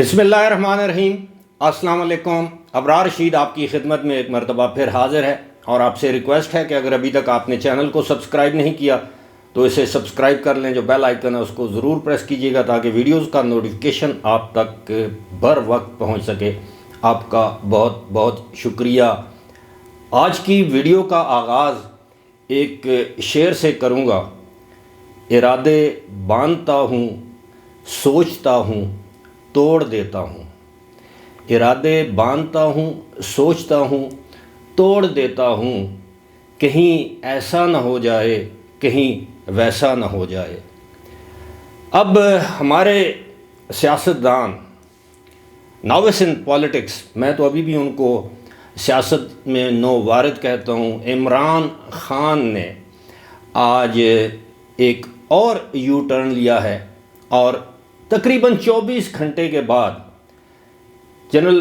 بسم اللہ الرحمن الرحیم۔ السلام علیکم۔ ابرار رشید آپ کی خدمت میں ایک مرتبہ پھر حاضر ہے، اور آپ سے ریکویسٹ ہے کہ اگر ابھی تک آپ نے چینل کو سبسکرائب نہیں کیا تو اسے سبسکرائب کر لیں، جو بیل آئیکن ہے اس کو ضرور پریس کیجیے گا تاکہ ویڈیوز کا نوٹیفیکیشن آپ تک بر وقت پہنچ سکے۔ آپ کا بہت بہت شکریہ۔ آج کی ویڈیو کا آغاز ایک شعر سے کروں گا۔ ارادے باندھتا ہوں، سوچتا ہوں، توڑ دیتا ہوں۔ ارادے باندھتا ہوں، سوچتا ہوں، توڑ دیتا ہوں، کہیں ایسا نہ ہو جائے، کہیں ویسا نہ ہو جائے۔ اب ہمارے سیاستدان، ناوس ان پالیٹکس، میں تو ابھی بھی ان کو سیاست میں نووارد کہتا ہوں، عمران خان نے آج ایک اور یو ٹرن لیا ہے، اور تقریباً 24 گھنٹے کے بعد جنرل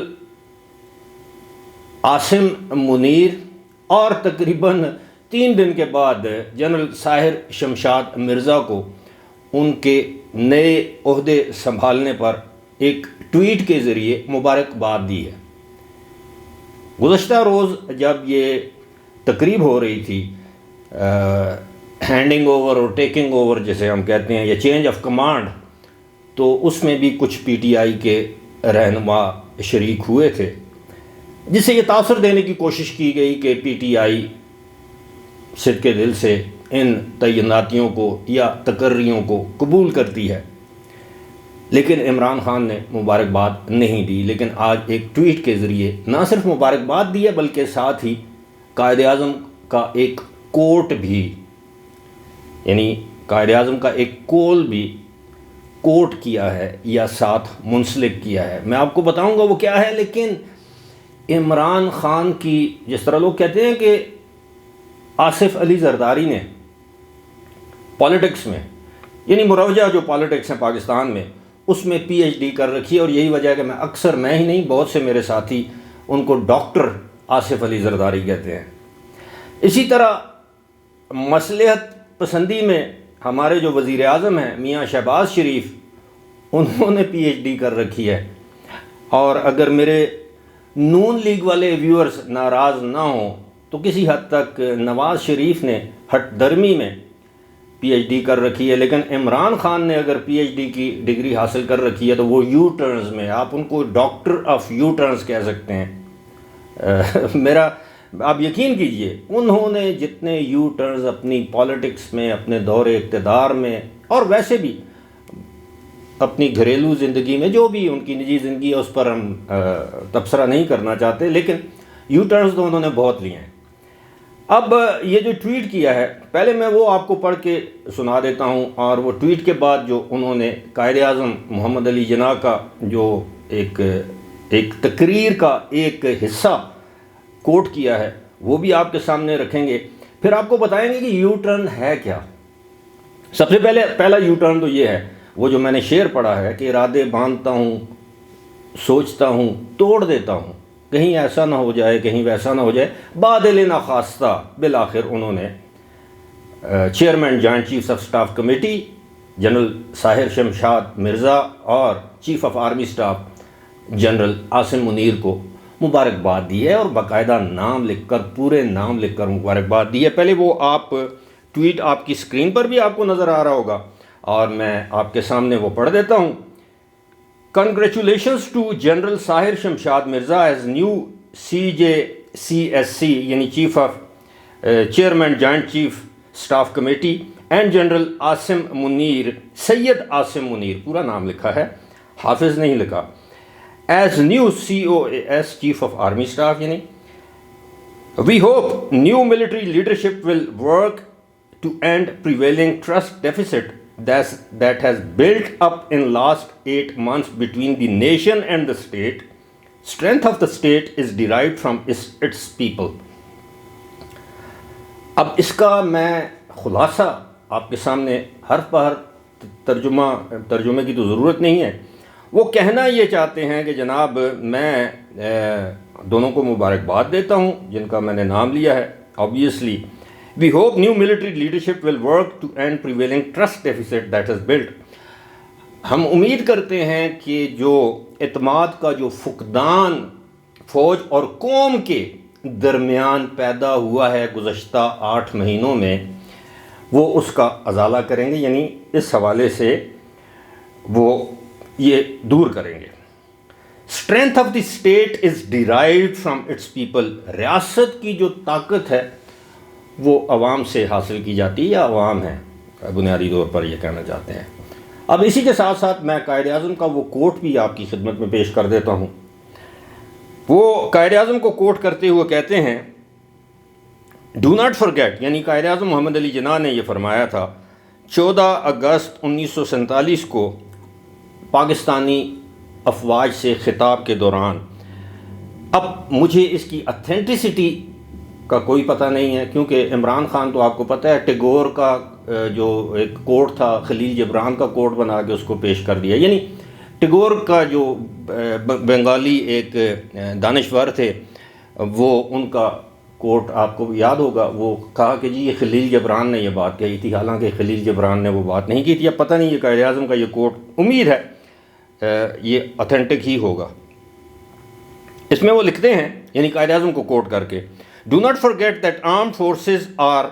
عاصم منیر اور تقریباً 3 دن کے بعد جنرل طاہر شمشاد مرزا کو ان کے نئے عہدے سنبھالنے پر ایک ٹویٹ کے ذریعے مبارکباد دی ہے۔ گزشتہ روز جب یہ تقریب ہو رہی تھی، ہینڈنگ اوور اور ٹیکنگ اوور جسے ہم کہتے ہیں، یا چینج آف کمانڈ، تو اس میں بھی کچھ پی ٹی آئی کے رہنما شریک ہوئے تھے، جس سے یہ تاثر دینے کی کوشش کی گئی کہ پی ٹی آئی صدقے دل سے ان تعیناتیوں کو یا تقرریوں کو قبول کرتی ہے، لیکن عمران خان نے مبارکباد نہیں دی۔ لیکن آج ایک ٹویٹ کے ذریعے نہ صرف مبارکباد دی ہے بلکہ ساتھ ہی قائد اعظم کا ایک کوٹ بھی، یعنی قائد اعظم کا ایک کول بھی کوٹ کیا ہے یا ساتھ منسلک کیا ہے۔ میں آپ کو بتاؤں گا وہ کیا ہے، لیکن عمران خان کی، جس طرح لوگ کہتے ہیں کہ آصف علی زرداری نے پالیٹکس میں، یعنی مروجہ جو پالیٹکس ہیں پاکستان میں، اس میں پی ایچ ڈی کر رکھی ہے، اور یہی وجہ ہے کہ میں ہی نہیں، بہت سے میرے ساتھی ان کو ڈاکٹر آصف علی زرداری کہتے ہیں۔ اسی طرح مصلحت پسندی میں ہمارے جو وزیر اعظم ہیں میاں شہباز شریف، انہوں نے پی ایچ ڈی کر رکھی ہے، اور اگر میرے نون لیگ والے ویورز ناراض نہ ہوں تو کسی حد تک نواز شریف نے ہٹ درمی میں پی ایچ ڈی کر رکھی ہے، لیکن عمران خان نے اگر پی ایچ ڈی کی ڈگری حاصل کر رکھی ہے تو وہ یو ٹرنز میں، آپ ان کو ڈاکٹر آف یو ٹرنز کہہ سکتے ہیں۔ آپ یقین کیجئے، انہوں نے جتنے یو ٹرنز اپنی پالیٹکس میں، اپنے دور اقتدار میں، اور ویسے بھی اپنی گھریلو زندگی میں، جو بھی ان کی نجی زندگی ہے اس پر ہم تبصرہ نہیں کرنا چاہتے، لیکن یو ٹرنز تو انہوں نے بہت لیے ہیں۔ اب یہ جو ٹویٹ کیا ہے، پہلے میں وہ آپ کو پڑھ کے سنا دیتا ہوں، اور وہ ٹویٹ کے بعد جو انہوں نے قائد اعظم محمد علی جناح کا جو ایک تقریر کا ایک حصہ کوٹ کیا ہے، وہ بھی آپ کے سامنے رکھیں گے، پھر آپ کو بتائیں گے کہ یو ٹرن ہے کیا۔ سب سے پہلا یو ٹرن تو یہ ہے، وہ جو میں نے شعر پڑھا ہے کہ ارادے باندھتا ہوں، سوچتا ہوں، توڑ دیتا ہوں، کہیں ایسا نہ ہو جائے، کہیں ویسا نہ ہو جائے، بادل نخواستہ بالآخر انہوں نے chairman joint chief of staff committee general Tahir Shamshad Mirza اور chief of army staff general Asim Munir کو مبارکباد دی ہے، اور باقاعدہ نام لکھ کر، پورے نام لکھ کر مبارکباد دی ہے۔ پہلے وہ ٹویٹ آپ کی سکرین پر بھی آپ کو نظر آ رہا ہوگا، اور میں آپ کے سامنے وہ پڑھ دیتا ہوں۔ Congratulations to general Tahir Shamshad Mirza as new CJCSC یعنی chief of chairman joint chief staff committee, and general Asim Munir, Syed Asim Munir, پورا نام لکھا ہے، حافظ نہیں لکھا، as new COAS Chief of Army Staff, we hope new military leadership will work to end prevailing trust deficit that has built up in last 8 months between the nation and the state. Strength of the state is derived from its people. اب اس کا میں خلاصہ آپ کے سامنے حرف بحرف ترجمے کی تو ضرورت نہیں ہے، وہ کہنا یہ چاہتے ہیں کہ جناب میں دونوں کو مبارکباد دیتا ہوں جن کا میں نے نام لیا ہے۔ obviously we hope new military leadership will work to end prevailing trust deficit that has built ہم امید کرتے ہیں کہ جو اعتماد کا جو فقدان فوج اور قوم کے درمیان پیدا ہوا ہے گزشتہ 8 مہینوں میں، وہ اس کا ازالہ کریں گے، یعنی اس حوالے سے وہ یہ دور کریں گے۔ Strength of the state is derived from its people, ریاست کی جو طاقت ہے وہ عوام سے حاصل کی جاتی ہے، یا عوام ہے بنیادی طور پر یہ کہنا چاہتے ہیں۔ اب اسی کے ساتھ ساتھ میں قائد اعظم کا وہ کوٹ بھی آپ کی خدمت میں پیش کر دیتا ہوں۔ وہ قائد اعظم کو کوٹ کرتے ہوئے کہتے ہیں، ڈو ناٹ فرگیٹ، یعنی قائد اعظم محمد علی جناح نے یہ فرمایا تھا 14 اگست 1947 کو پاکستانی افواج سے خطاب کے دوران۔ اب مجھے اس کی اتھینٹسٹی کا کوئی پتہ نہیں ہے، کیونکہ عمران خان تو آپ کو پتہ ہے ٹیگور کا جو ایک کوٹ تھا، خلیل جبران کا کوٹ بنا کے اس کو پیش کر دیا، یعنی ٹیگور کا جو بنگالی ایک دانشور تھے، وہ ان کا کوٹ آپ کو یاد ہوگا، وہ کہا کہ جی یہ خلیل جبران نے یہ بات کہی تھی، حالانکہ خلیل جبران نے وہ بات نہیں کی تھی۔ اب پتہ نہیں یہ قائد اعظم کا یہ کوٹ، امید ہے یہ اتھینٹک ہی ہوگا۔ اس میں وہ لکھتے ہیں، یعنی قائد اعظم کو کوٹ کر کے، do not forget that armed forces are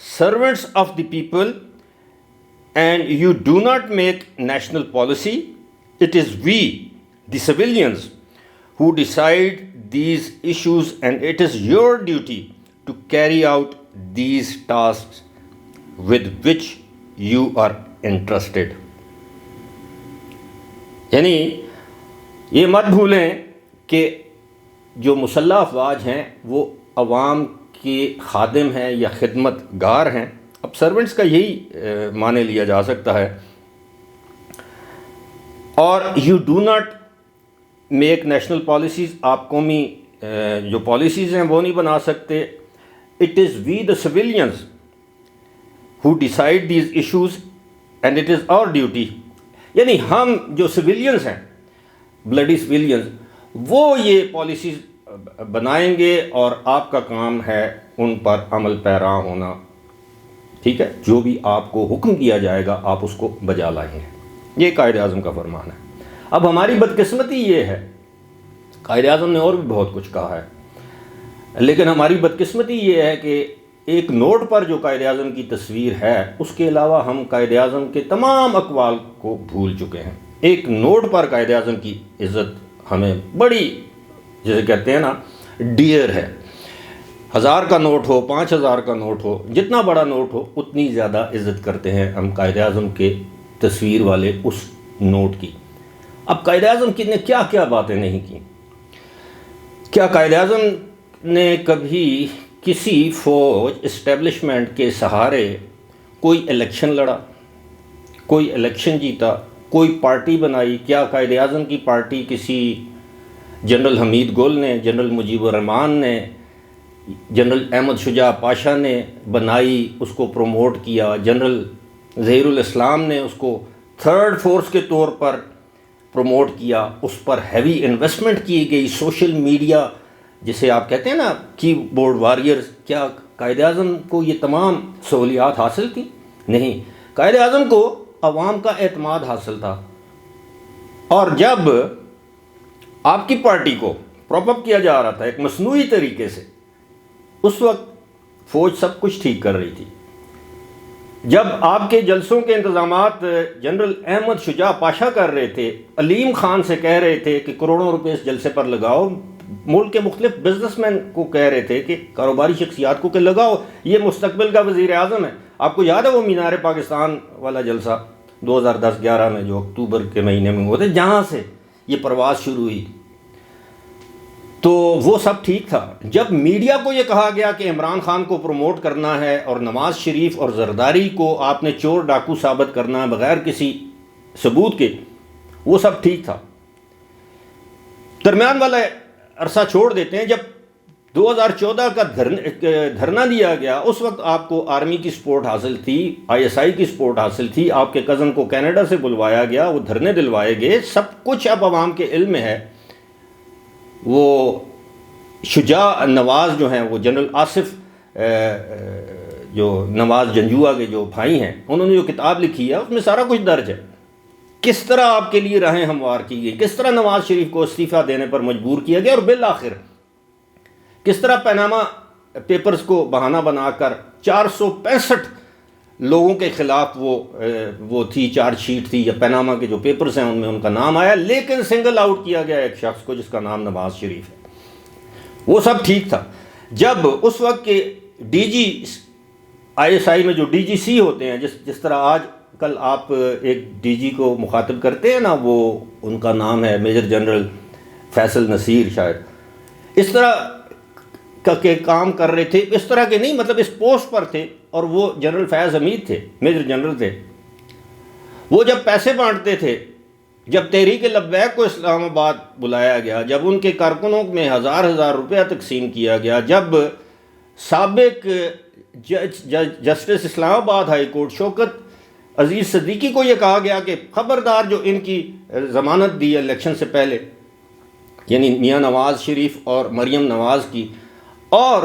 servants of the people and you do not make national policy. It is we, the civilians, who decide these issues, and it is your duty to carry out these tasks with which you are entrusted. یعنی یہ مت بھولیں کہ جو مسلح افواج ہیں وہ عوام کے خادم ہیں یا خدمت گار ہیں۔ اب سرونٹس کا یہی معنی لیا جا سکتا ہے۔ اور you do not make national policies, آپ قومی جو پالیسیز ہیں وہ نہیں بنا سکتے۔ It is we the civilians who decide these issues and it is our duty, یعنی ہم جو سویلینز ہیں، بلڈی سویلینز، وہ یہ پالیسیز بنائیں گے اور آپ کا کام ہے ان پر عمل پیرا ہونا، ٹھیک ہے؟ جو بھی آپ کو حکم دیا جائے گا آپ اس کو بجا لائیں گے، یہ قائد اعظم کا فرمان ہے۔ اب ہماری بدقسمتی یہ ہے، قائد اعظم نے اور بھی بہت کچھ کہا ہے، لیکن ہماری بدقسمتی یہ ہے کہ ایک نوٹ پر جو قائد اعظم کی تصویر ہے، اس کے علاوہ ہم قائد اعظم کے تمام اقوال کو بھول چکے ہیں۔ ایک نوٹ پر قائد اعظم کی عزت ہمیں بڑی، جیسے کہتے ہیں نا، ڈیئر ہے۔ 1000 کا نوٹ ہو، 5000 کا نوٹ ہو، جتنا بڑا نوٹ ہو اتنی زیادہ عزت کرتے ہیں ہم قائد اعظم کے تصویر والے اس نوٹ کی۔ اب قائد اعظم کی نے کیا کیا باتیں نہیں کی؟ کیا قائد اعظم نے کبھی کسی فوج اسٹیبلشمنٹ کے سہارے کوئی الیکشن لڑا، کوئی الیکشن جیتا، کوئی پارٹی بنائی؟ کیا قائد اعظم کی پارٹی کسی جنرل حمید گل نے، جنرل مجیب الرحمان نے، جنرل احمد شجاع پاشا نے بنائی، اس کو پروموٹ کیا؟ جنرل ظہیر الاسلام نے اس کو تھرڈ فورس کے طور پر پروموٹ کیا، اس پر ہیوی انویسٹمنٹ کی گئی، سوشل میڈیا جسے آپ کہتے ہیں نا کی بورڈ واریئرز، کیا قائد اعظم کو یہ تمام سہولیات حاصل تھیں؟ نہیں، قائد اعظم کو عوام کا اعتماد حاصل تھا، اور جب آپ کی پارٹی کو پراپ اپ کیا جا رہا تھا ایک مصنوعی طریقے سے، اس وقت فوج سب کچھ ٹھیک کر رہی تھی۔ جب آپ کے جلسوں کے انتظامات جنرل احمد شجاع پاشا کر رہے تھے، علیم خان سے کہہ رہے تھے کہ کروڑوں روپے اس جلسے پر لگاؤ، ملک کے مختلف بزنس مین کو کہہ رہے تھے کہ کاروباری شخصیات کو کہ لگاؤ، یہ مستقبل کا وزیر اعظم ہے۔ آپ کو یاد ہے وہ مینار پاکستان والا جلسہ 2010-11 میں جو اکتوبر کے مہینے میں ہوا تھا، جہاں سے یہ پرواز شروع ہوئی؟ تو وہ سب ٹھیک تھا۔ جب میڈیا کو یہ کہا گیا کہ عمران خان کو پروموٹ کرنا ہے اور نواز شریف اور زرداری کو آپ نے چور ڈاکو ثابت کرنا ہے بغیر کسی ثبوت کے، وہ سب ٹھیک تھا۔ درمیان والا عرصہ چھوڑ دیتے ہیں، جب 2014 کا دھرنا دیا گیا، اس وقت آپ کو آرمی کی سپورٹ حاصل تھی، ISI کی سپورٹ حاصل تھی، آپ کے کزن کو کینیڈا سے بلوایا گیا، وہ دھرنے دلوائے گئے، سب کچھ اب عوام کے علم میں ہے۔ وہ شجاع نواز جو ہیں، وہ جنرل آصف جو نواز جنجوعہ کے جو بھائی ہیں، انہوں نے جو کتاب لکھی ہے اس میں سارا کچھ درج ہے۔ کس طرح آپ کے لیے راہیں ہموار کی گئی، کس طرح نواز شریف کو استعفیٰ دینے پر مجبور کیا گیا، اور بالآخر کس طرح پیناما پیپرز کو بہانہ بنا کر 465 لوگوں کے خلاف وہ تھی چارج شیٹ تھی، یا پیناما کے جو پیپرز ہیں ان میں ان کا نام آیا، لیکن سنگل آؤٹ کیا گیا ایک شخص کو جس کا نام نواز شریف ہے۔ وہ سب ٹھیک تھا جب اس وقت کے D G I S I میں جو ڈی جی سی ہوتے ہیں، جس طرح آج کل آپ ایک ڈی جی کو مخاطب کرتے ہیں نا، وہ ان کا نام ہے میجر جنرل فیصل نصیر، شاید اس طرح کے کام کر رہے تھے، اس طرح کے نہیں، مطلب اس پوسٹ پر تھے، اور وہ جنرل فیاض حمید تھے، میجر جنرل تھے۔ وہ جب پیسے بانٹتے تھے، جب تحریک لبیک کو اسلام آباد بلایا گیا، جب ان کے کارکنوں میں ہزار روپیہ تقسیم کیا گیا، جب سابق جسٹس اسلام آباد ہائی کورٹ شوکت عزیز صدیقی کو یہ کہا گیا کہ خبردار جو ان کی ضمانت دی الیکشن سے پہلے، یعنی میاں نواز شریف اور مریم نواز کی، اور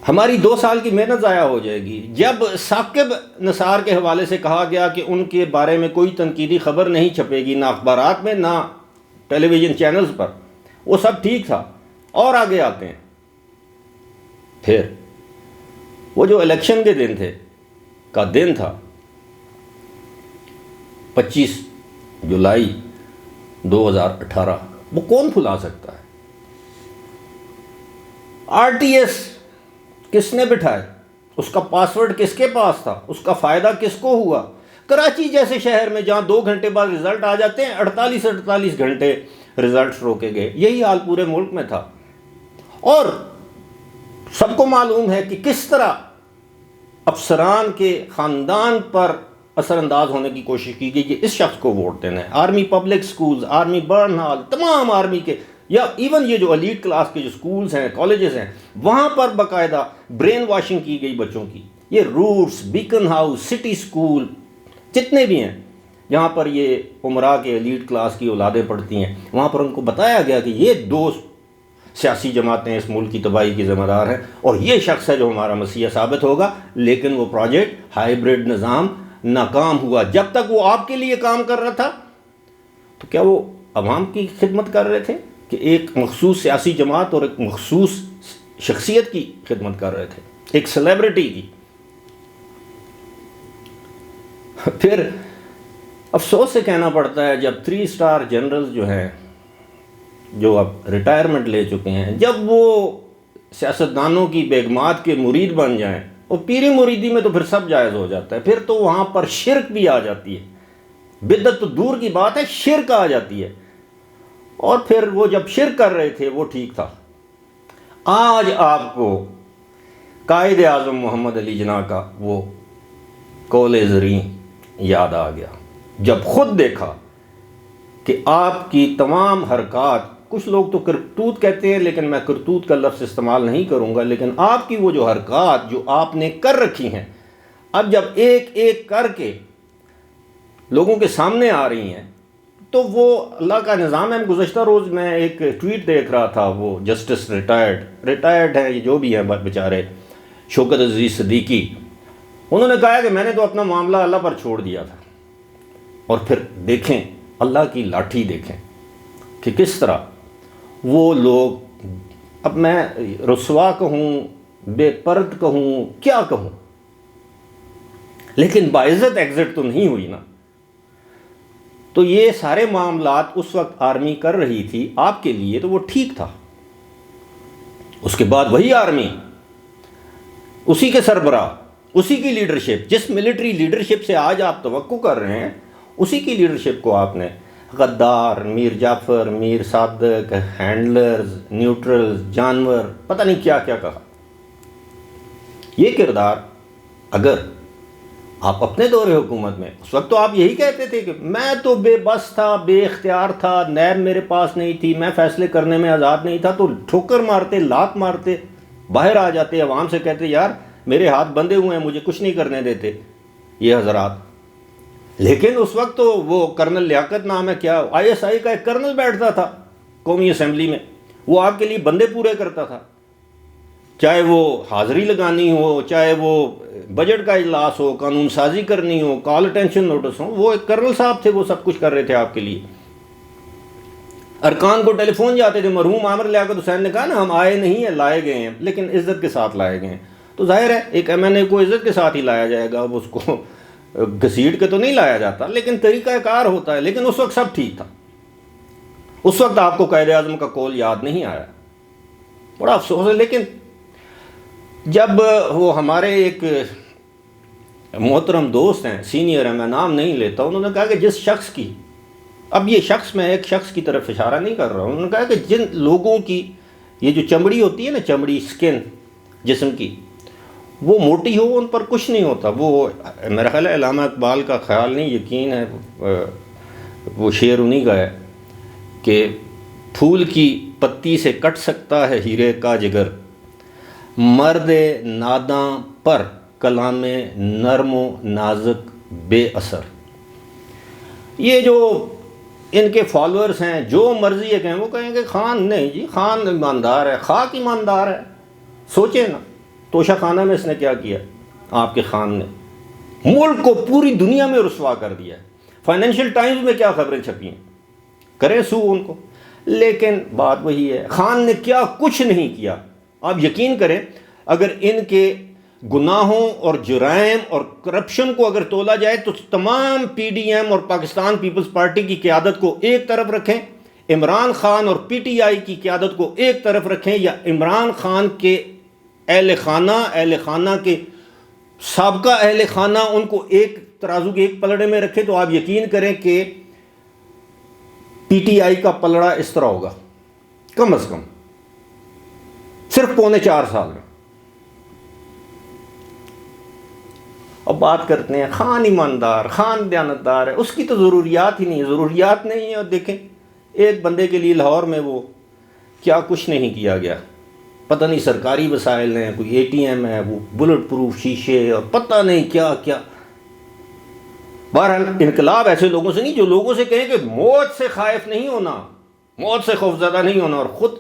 ہماری 2 سال کی محنت ضائع ہو جائے گی، جب ثاقب نثار کے حوالے سے کہا گیا کہ ان کے بارے میں کوئی تنقیدی خبر نہیں چھپے گی، نہ اخبارات میں نہ ٹیلی ویژن چینلز پر، وہ سب ٹھیک تھا۔ اور آگے آتے ہیں، پھر وہ جو الیکشن کے دن تھا 25 جولائی 2018، وہ کون بھلا سکتا ہے؟ آر ٹی ایس کس نے بٹھائے؟ اس کا پاسورڈ کس کے پاس تھا؟ اس کا فائدہ کس کو ہوا؟ کراچی جیسے شہر میں جہاں 2 گھنٹے بعد رزلٹ آ جاتے ہیں، 48 گھنٹے رزلٹس روکے گئے۔ یہی حال پورے ملک میں تھا، اور سب کو معلوم ہے کہ کس طرح افسران کے خاندان پر اثر انداز ہونے کی کوشش کی گئی کہ اس شخص کو ووٹ دینا ہے۔ Army public schools, army Burn Hall, تمام آرمی کے، یا ایون یہ جو ایلیٹ کلاس کے جو سکولز ہیں، کالجز ہیں، وہاں پر باقاعدہ برین واشنگ کی گئی بچوں کی۔ یہ Roots, Beaconhouse, city school, جتنے بھی ہیں جہاں پر یہ عمرہ کے ایلیٹ کلاس کی اولادیں پڑھتی ہیں، وہاں پر ان کو بتایا گیا کہ یہ 2 سیاسی جماعتیں اس ملک کی تباہی کی ذمہ دار ہیں، اور یہ شخص ہے جو ہمارا مسیح ثابت ہوگا۔ لیکن وہ پروجیکٹ ہائیبرڈ نظام ناکام ہوا۔ جب تک وہ آپ کے لیے کام کر رہا تھا تو کیا وہ عوام کی خدمت کر رہے تھے کہ ایک مخصوص سیاسی جماعت اور ایک مخصوص شخصیت کی خدمت کر رہے تھے، ایک سیلیبریٹی کی؟ پھر افسوس سے کہنا پڑتا ہے، جب 3 اسٹار جنرل جو ہیں، جو اب ریٹائرمنٹ لے چکے ہیں، جب وہ سیاستدانوں کی بیگمات کے مرید بن جائیں، اور پیری مریدی میں تو پھر سب جائز ہو جاتا ہے، پھر تو وہاں پر شرک بھی آ جاتی ہے، بدعت تو دور کی بات ہے، شرک آ جاتی ہے۔ اور پھر وہ جب شرک کر رہے تھے وہ ٹھیک تھا۔ آج آپ کو قائد اعظم محمد علی جناح کا وہ قول زریں یاد آ گیا، جب خود دیکھا کہ آپ کی تمام حرکات، کچھ لوگ تو کرتوت کہتے ہیں لیکن میں کرتوت کا لفظ استعمال نہیں کروں گا، لیکن آپ کی وہ جو حرکات جو آپ نے کر رکھی ہیں، اب جب ایک ایک کر کے لوگوں کے سامنے آ رہی ہیں، تو وہ اللہ کا نظام ہے۔ گزشتہ روز میں ایک ٹویٹ دیکھ رہا تھا، وہ جسٹس ریٹائرڈ ہیں، یہ جو بھی ہیں بیچارے، شوکت عزیز صدیقی، انہوں نے کہا کہ میں نے تو اپنا معاملہ اللہ پر چھوڑ دیا تھا۔ اور پھر دیکھیں اللہ کی لاٹھی، دیکھیں کہ کس طرح وہ لوگ، اب میں رسوا کہوں، بے پرد کہوں، کیا کہوں، لیکن باعزت ایگزٹ تو نہیں ہوئی نا۔ تو یہ سارے معاملات اس وقت آرمی کر رہی تھی آپ کے لیے، تو وہ ٹھیک تھا۔ اس کے بعد وہی آرمی، اسی کے سربراہ، اسی کی لیڈرشپ، جس ملٹری لیڈرشپ سے آج آپ توقع کر رہے ہیں، اسی کی لیڈرشپ کو آپ نے غدار، میر جعفر، میر صادق، ہینڈلرز، نیوٹرلز، جانور، پتہ نہیں کیا کیا کہا۔ یہ کردار اگر آپ اپنے دور حکومت میں، اس وقت تو آپ یہی کہتے تھے کہ میں تو بے بس تھا، بے اختیار تھا، نیب میرے پاس نہیں تھی، میں فیصلے کرنے میں آزاد نہیں تھا، تو ٹھوکر مارتے، لات مارتے، باہر آ جاتے، عوام سے کہتے یار میرے ہاتھ بندھے ہوئے ہیں، مجھے کچھ نہیں کرنے دیتے یہ حضرات۔ لیکن اس وقت تو وہ کرنل لیاقت نام ہے، کیا آئی ایس آئی کا ایک کرنل بیٹھتا تھا قومی اسمبلی میں، وہ آپ کے لیے بندے پورے کرتا تھا۔ چاہے وہ حاضری لگانی ہو، چاہے وہ بجٹ کا اجلاس ہو، قانون سازی کرنی ہو، کال اٹینشن نوٹس ہو، وہ ایک کرنل صاحب تھے، وہ سب کچھ کر رہے تھے آپ کے لیے۔ ارکان کو ٹیلی فون جاتے تھے، مرحوم عامر لیاقت حسین نے کہا نا ہم آئے نہیں ہیں، لائے گئے ہیں، لیکن عزت کے ساتھ لائے گئے ہیں۔ تو ظاہر ہے ایک ایم این اے کو عزت کے ساتھ ہی لایا جائے گا، اب اس کو گھسیٹ کے تو نہیں لایا جاتا، لیکن طریقہ کار ہوتا ہے۔ لیکن اس وقت سب ٹھیک تھا، اس وقت آپ کو قائد اعظم کا قول یاد نہیں آیا، بڑا افسوس ہے۔ لیکن جب وہ ہمارے ایک محترم دوست ہیں، سینئر ہیں، میں نام نہیں لیتا، انہوں نے کہا کہ جس شخص کی، اب یہ شخص میں ایک شخص کی طرف اشارہ نہیں کر رہا ہوں، انہوں نے کہا کہ جن لوگوں کی یہ جو چمڑی ہوتی ہے نا، چمڑی سکن جسم کی، وہ موٹی ہو ان پر کچھ نہیں ہوتا۔ وہ میرا خیال ہے علامہ اقبال کا خیال نہیں، یقین ہے وہ شعر انہی کا ہے کہ پھول کی پتی سے کٹ سکتا ہے ہیرے کا جگر، مرد ناداں پر کلام نرم و نازک بے اثر۔ یہ جو ان کے فالورز ہیں جو مرضی ہے کہیں، وہ کہیں کہ خان نہیں جی، خان ایماندار ہے، خاک ایماندار ہے۔ سوچیں نا توشہ خانہ میں اس نے کیا کیا، آپ کے خان نے ملک کو پوری دنیا میں رسوا کر دیا ہے۔ فائنینشیل ٹائمز میں کیا خبریں چھپی ہیں، کریں سو ان کو، لیکن بات وہی ہے، خان نے کیا کچھ نہیں کیا۔ آپ یقین کریں اگر ان کے گناہوں اور جرائم اور کرپشن کو اگر تولا جائے تو تمام پی ڈی ایم اور پاکستان پیپلز پارٹی کی قیادت کو ایک طرف رکھیں، عمران خان اور پی ٹی آئی کی قیادت کو ایک طرف رکھیں، یا عمران خان کے اہل خانہ کے سابقہ اہل خانہ، ان کو ایک ترازو کے ایک پلڑے میں رکھیں، تو آپ یقین کریں کہ پی ٹی آئی کا پلڑا اس طرح ہوگا کم از کم صرف 3.25 سال میں۔ اب بات کرتے ہیں خان ایماندار، خان دیانتدار ہے، اس کی تو ضروریات ہی نہیں ہے، ضروریات نہیں ہے۔ اور دیکھیں ایک بندے کے لیے لاہور میں وہ کیا کچھ نہیں کیا گیا، پتہ نہیں سرکاری وسائل ہیں، کوئی اے ٹی ایم ہے، وہ بلٹ پروف شیشے اور پتہ نہیں کیا کیا۔ بہرحال انقلاب ایسے لوگوں سے نہیں جو لوگوں سے کہیں کہ موت سے خائف نہیں ہونا، موت سے خوفزدہ نہیں ہونا، اور خود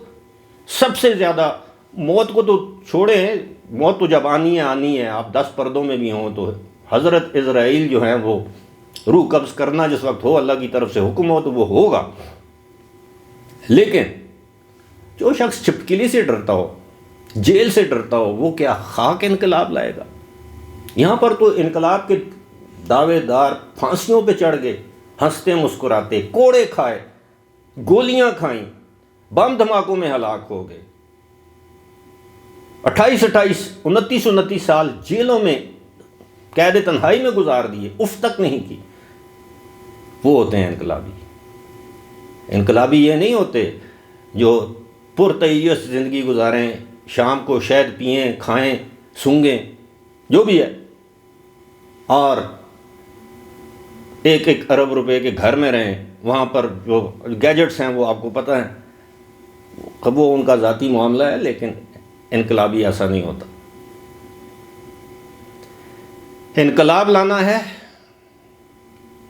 سب سے زیادہ موت کو تو چھوڑیں، موت تو جب آنی ہے، آپ 10 پردوں میں بھی ہوں تو حضرت اسرائیل جو ہیں وہ روح قبض کرنا جس وقت ہو، اللہ کی طرف سے حکم ہو تو وہ ہوگا۔ لیکن جو شخص چھپکلی سے ڈرتا ہو، جیل سے ڈرتا ہو، وہ کیا خاک انقلاب لائے گا؟ یہاں پر تو انقلاب کے دعوے دار پھانسیوں پہ چڑھ گئے، ہنستے مسکراتے، کوڑے کھائے، گولیاں کھائیں، بم دھماکوں میں ہلاک ہو گئے، 29 سال جیلوں میں قید تنہائی میں گزار دیے، اف تک نہیں کی۔ وہ ہوتے ہیں انقلابی۔ انقلابی یہ نہیں ہوتے جو پرتعیش زندگی گزاریں، شام کو شہد پئیں، کھائیں، سونگیں، جو بھی ہے، اور 1 ارب روپے کے گھر میں رہیں، وہاں پر جو گیجٹس ہیں وہ آپ کو پتہ ہیں، وہ ان کا ذاتی معاملہ ہے، لیکن انقلابی ایسا نہیں ہوتا۔ انقلاب لانا ہے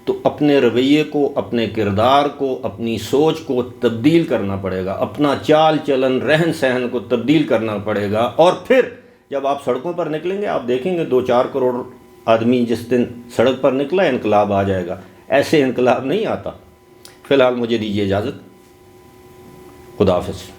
تو اپنے رویے کو، اپنے کردار کو، اپنی سوچ کو تبدیل کرنا پڑے گا، اپنا چال چلن رہن سہن کو تبدیل کرنا پڑے گا، اور پھر جب آپ سڑکوں پر نکلیں گے آپ دیکھیں گے 2-4 کروڑ آدمی جس دن سڑک پر نکلا انقلاب آ جائے گا۔ ایسے انقلاب نہیں آتا۔ فی الحال مجھے دیجیے اجازت، خدا حافظ۔